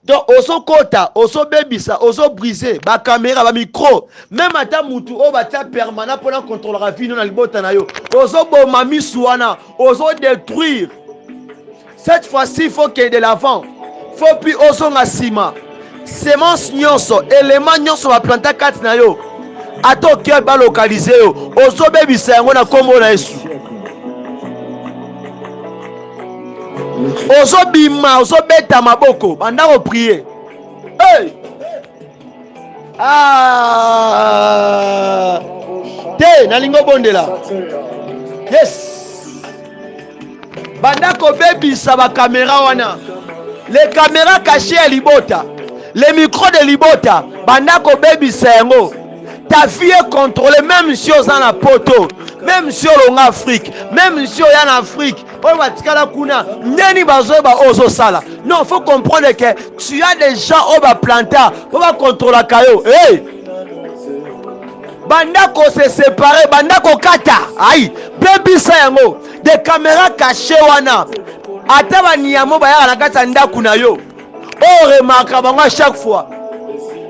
Donc, oso kota, oso bebisa, oso brisé, ba caméra, ba micro, même ata mutu, o ba tia permanent pour contrôler la vie, non, libota na yo. Oso boma misouana, oso détruire. Cette fois-ci, il faut qu'il y ait de l'avant. Faut puis oso nga sima. Semence nyonso, élément nyonso ba planta kati na yo. Ato ke ba localiser yo. Oso bebisa yango na kombo na Yesu. Ozo bima, ozo beta maboko, banda ko prier. Hey! Ah! Te, nalingo bondela. Yes! Banda ko bebisa ba caméra wana. Les caméras cachées à Libota. Les micros de Libota. Banda ko bebisa yango. Ta vie est contrôlée, même si on est en poto, même si on est en Afrique, même si on est en Afrique. Non, il faut comprendre que tu as des gens qui ont planté pour contrôler la caillou. Hey! Bandako se séparer, bandako kata. Aïe! Baby sayango. Des caméras cachées wana. Ataba niyamo baya na kata ndaku na yo. Oh, remarque bango chaque fois.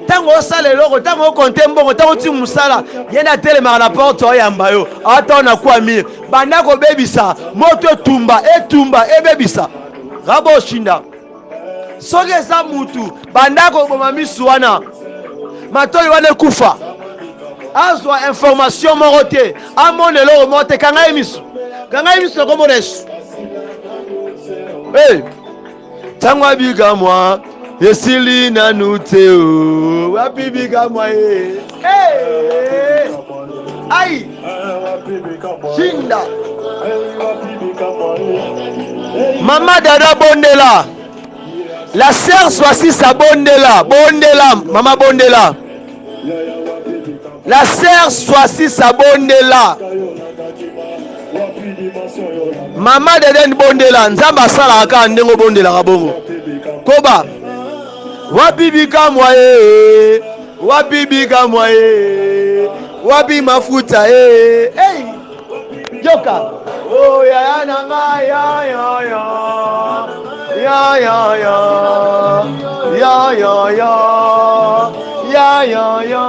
Tango sala loko, tango konte mbongo, tango ti musala, yena telema na porte oyamba yo. Ata na kwa mi. Bandako bebisa, moto tumba, bebisa. Rabo shinda. Soge sa mutu, bandako boma misu wana. Matoi wana kufa. Azwa information morote, amone loro mote kanga emisu. Kanga emisu ko monesu. Hey. Tango abiga moi. Esili na nuteo wapibiga mwae. Hey! Aïe! Shinda! Maman dada bondela. La sœur soit sa bondela. Bondela. Maman bondela. La sœur soit sa bondela. Maman dada bondela. Nzamba sala aka ndengo bondela kabongo. Koba. Wapibika mwae, wapibika mwae, wapi mafuta hey. Yoka. Oh ya ya nanga ya ya ya. Ya ya ya. Ya ya ya. Ya ya ya.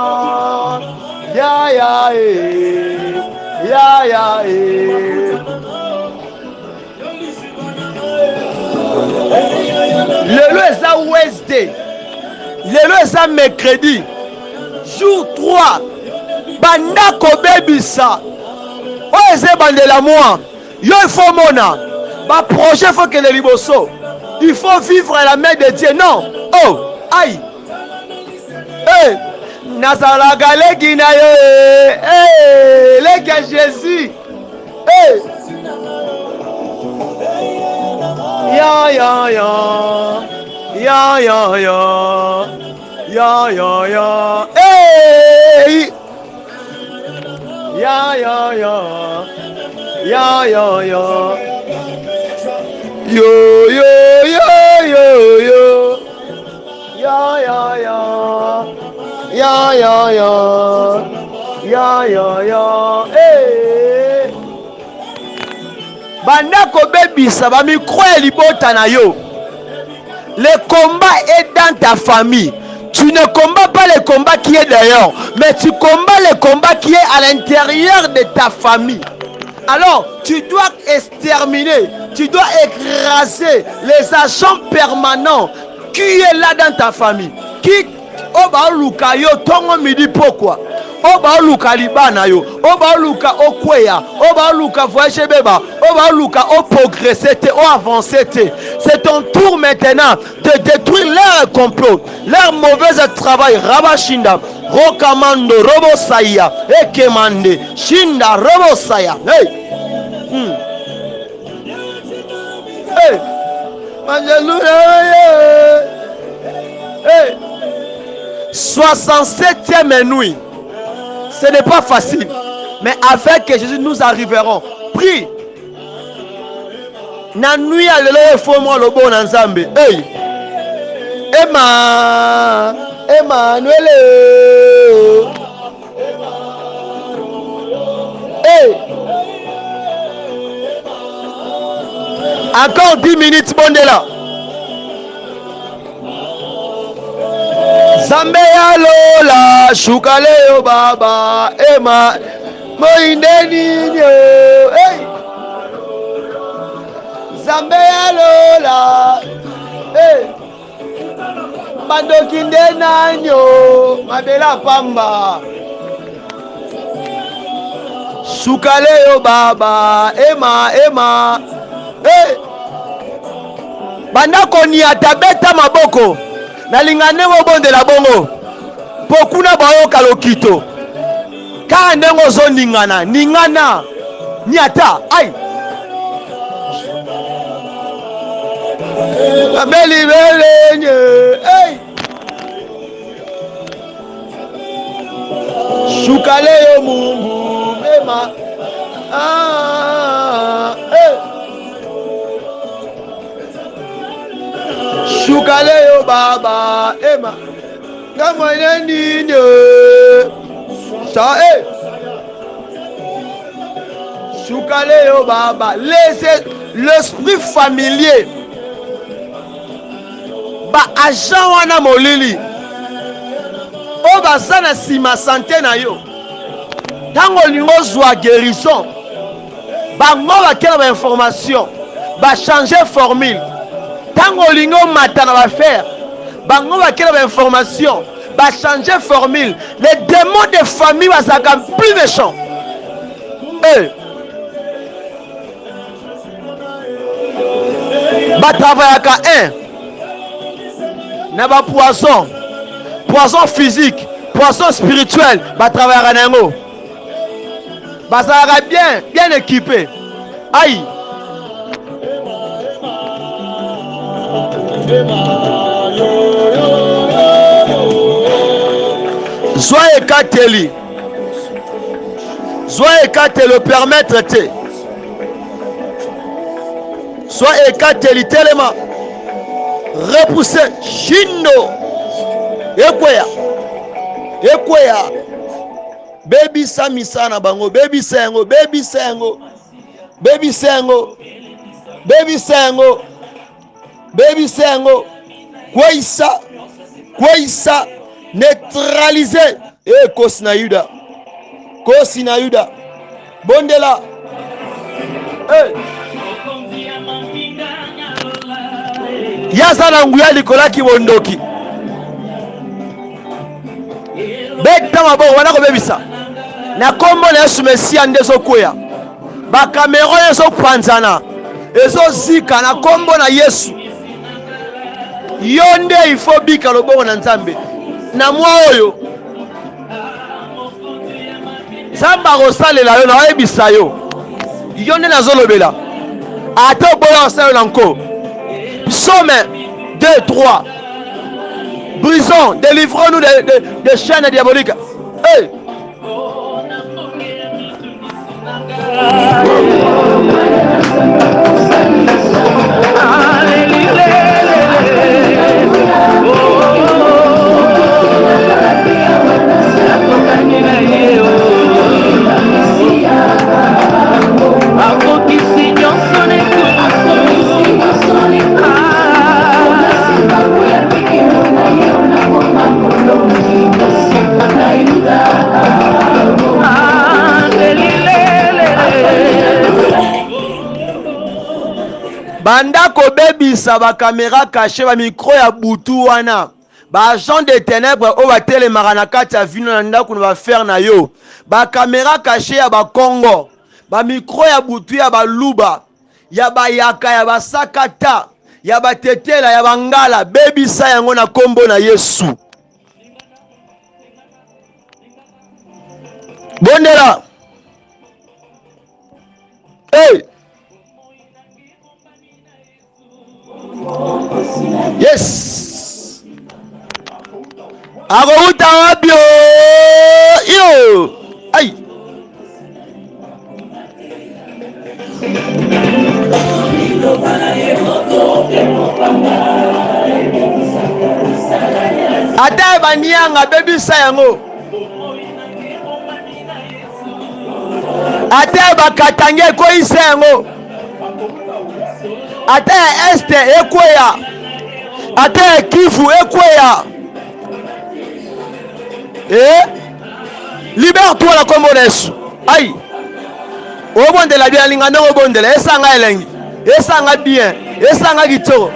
Ya ya ya ya Lelo eza Wednesday. Lelo eza mercredi. Jour 3. Bandako bebisa. O eze bandela moi. Yo il faut mona. Ba projet faut que le liboso. Il faut vivre à la main de Dieu. Non. Oh, aïe. Hey. Nazala galegi na yo. Hey, leka Jésus. Hey. Ya ya ya. Ya ya ya. Ya ya ya. Hey. Ya ya ya. Ya ya ya. Yo yo yo yo yo. Ya ya ya. Ya ya ya. Ya ya ya. Hey. Bandako bebisa ba micro ya libota na yo. Le combat est dans ta famille. Tu ne combats pas le combat qui est dehors, mais tu combats le combat qui est à l'intérieur de ta famille. Alors, tu dois exterminer, tu dois écraser les agents permanents qui est là dans ta famille. Qui oba luka yo tongo midi pourquoi? Oba luka libana yo, oba luka okweya, oba luka voyager beba, oba luka o progresser te, o avancer te. C'est ton tour maintenant de détruire leur complot, leur mauvais travail. Rabashinda, Rokamando, Robosaya, Ekemande, Shinda, Robosaya. Hey! Hey! Hey! 67e nuit. Ce n'est pas facile. Mais avec Jésus, nous arriverons. Prie. Na nuit à l'élo faut moi le bon ensemble. Hey. Emmanuel. Hey. Encore 10 minutes, bon de là. Zambe ya lola shukale yo baba ema moindeni nyo. Hey. Zambe ya lola. Hey. Bandokinde nanyo mabela pamba. Shukale yo baba ema. Hey. Bandako ni atabeta maboko. Nalingane bonde la bongo pokuna bayoka lokito ka ndengo zo ningana niata ai abeli belenye hey shukale yo mungu mema hey shukale yo baba ema ngamone nini sa shukale yo baba. Laissez l'esprit familier ba agent wana molili o baza na sima santé na yo tango lingo zwa guérison bango bakela ba information ba changer formule. Tango lingo matana va faire bango bakela ba information ba changer formule. Les démons de famille bazaka plus méchants. Ba travaillaka na ba poison physique, poison spirituel, ba travaillaka nango bazaka bien équipé. Aïe. Soyez kateli. Soyez kateli permettre te. Soyez kateli tellement. Repousser shindo. Ekweya. Baby samisana bango, baby sengo. Kwaisa neutraliser kosi na yuda bondela yaza na nguya likola kibondoki beta maboko wana kobebisa na kombo na Yesu Mesia ndezo koya ba kamera yeso panzana ezo zika na kombo na Yesu yonde ifo bika lobongo na Nzambe na mwa oyo Zamba kosalela yo na oyebisa yo yonde nazolobela ata boya osalela nko Psaume 2-3 brisons, délivrons-nous des chaînes diaboliques. Hey. banda kobebisa ba caméra caché ba micro ya butu wana ba agent de ténèbres o ba telemaka na kati ya vino na ndako na ba faire na yo ba caméra caché ya ba Congo ba micro ya butu ya ba luba ya ba yaka ya ba sakata ya ba tetela ya bangala bebisa yango na kombo na Yesu. Bondela. Hey. Yes. Arouta wabio. Yo. Aïe. Ata banianga bebisa yango. Ata bakatange ko isengo. Ata este ekweya. Ata kifu ekweya. Libère-toi la comme Yesu. Aïe. Obondela bien linga no obondela esanga elengi. Esanga bien. Esanga gitoro.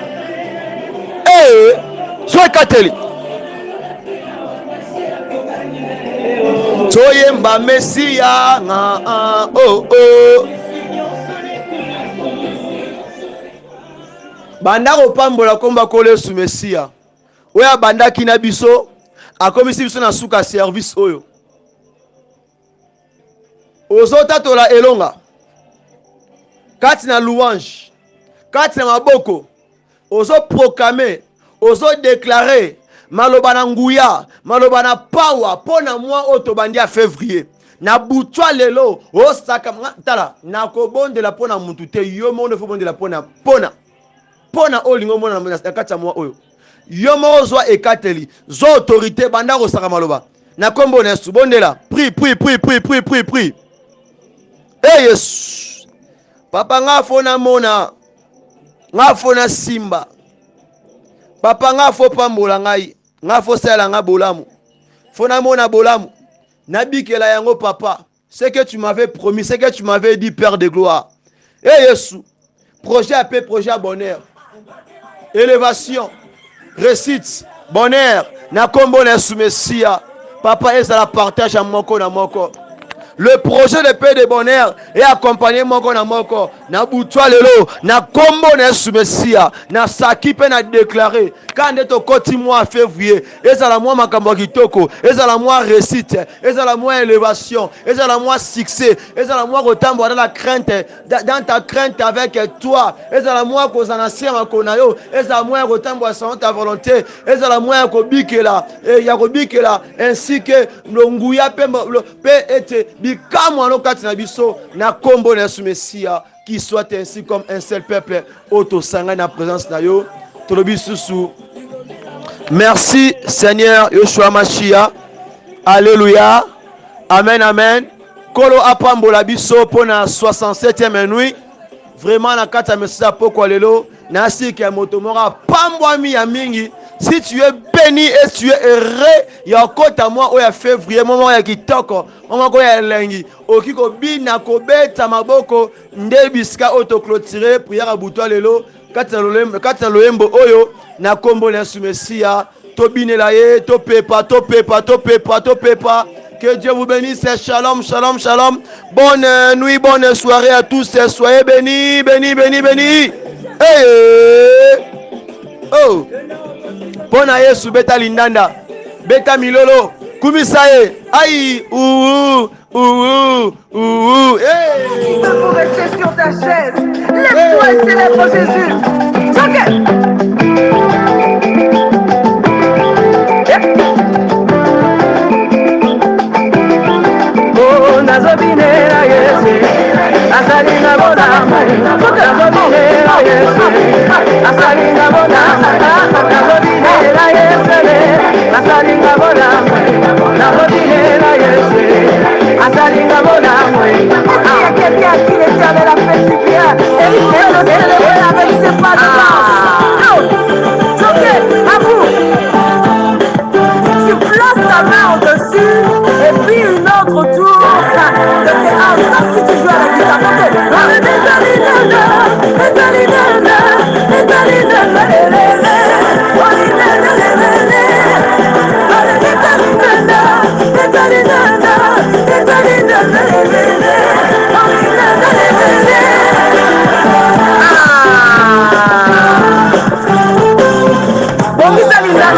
Soy kateli. Toyemba Messia oh. Banda kopambola komba kole su Messia. Oya banda kina biso akomisi biso na suka service oyo. Ozota tola elonga. Kati na louange. Kati na maboko. Ozo proclamer, ozo déclarer maloba na nguya, maloba na power pona mwa otobandi a février. Na butwa lelo osaka tala na kobondela pona mutu te yo monde fo bondela pona olingo mona na kati ya mwa oyo. Yo mo zwa ekateli, zo autorité banda ko saka maloba. Na kombo na Yesu bondela, prie. Yesu. Papa nga fona mona. Nga fona simba. Papa nga fo pambola ngai. Nga fo sala nga bolamu. Fona mona bolamu. Nabikela yango papa. Ce que tu m'avais promis, ce que tu m'avais dit, Père de gloire. Yesu. Projet à paix, projet à bonheur. Élévation. Récite. Bonheur. Na kombo na Yesu Messia. Papa ezala partage à moko na moko. Le projet de paix de bonheur est accompagné moko na moko. Na butwa lelo, na kombo na Yesu Messia, na saki pe na déclaré quand est au koti mois février, ezala mois makambo kitoko, ezala mois réussite, ezala mois élévation, ezala mois succès, ezala mois kotambo dans la crainte, dans ta crainte avec toi, ezala mois kozana sema konayo, ezala mois kotambo selon ta volonté, ezala mois kobikela, ya kobikela ainsi que longuya pe ete bikamo no kati na biso na kombo na Yesu Messia. Qui soit ainsi comme un seul peuple autosanga na présence na yo tolobi susu. Merci Seigneur Yoshua Mashiach. Alléluia. Amen. Kolo apambola biso pona 67e nuit. Vraiment na kata message poko lelo na sika moto mora pambwami ya mingi. Si tu es béni et tu es heureux, ya kota moi oya février moment ya kitoko, moment ko ya lengi, okiko bina ko beta maboko ndebiska auto clôturer prière butwa lelo kata loembo oyo na kombo na Yesu Messia, to binela ye, to pepa. Que Dieu vous bénisse. Shalom. Bonne nuit, bonne soirée à tous. Soyez bénis. Oh. Pona Yesu beta lindanda. Beta milolo. Kumisaye. Aïe. Hey. Tu peux rester sur ta chaise. Lève-toi et célèbre Jésus. Oh, nazobinera Yesu. Asalinga bonama. Nazobinera Yesu. Asalinga bonama. Nazobinera Yesu. Asalinga bonama. Nazobinera Yesu. Asalinga bonama. Il y a quelqu'un qui l'Éternel a fait si bien. Et il fait le célébrer avec ses pas de danse. Ok, à vous. Tu places ta main au-dessus et puis une autre autour de tes hanches. Comme si tu jouais à la guitare. Ok. Yesu,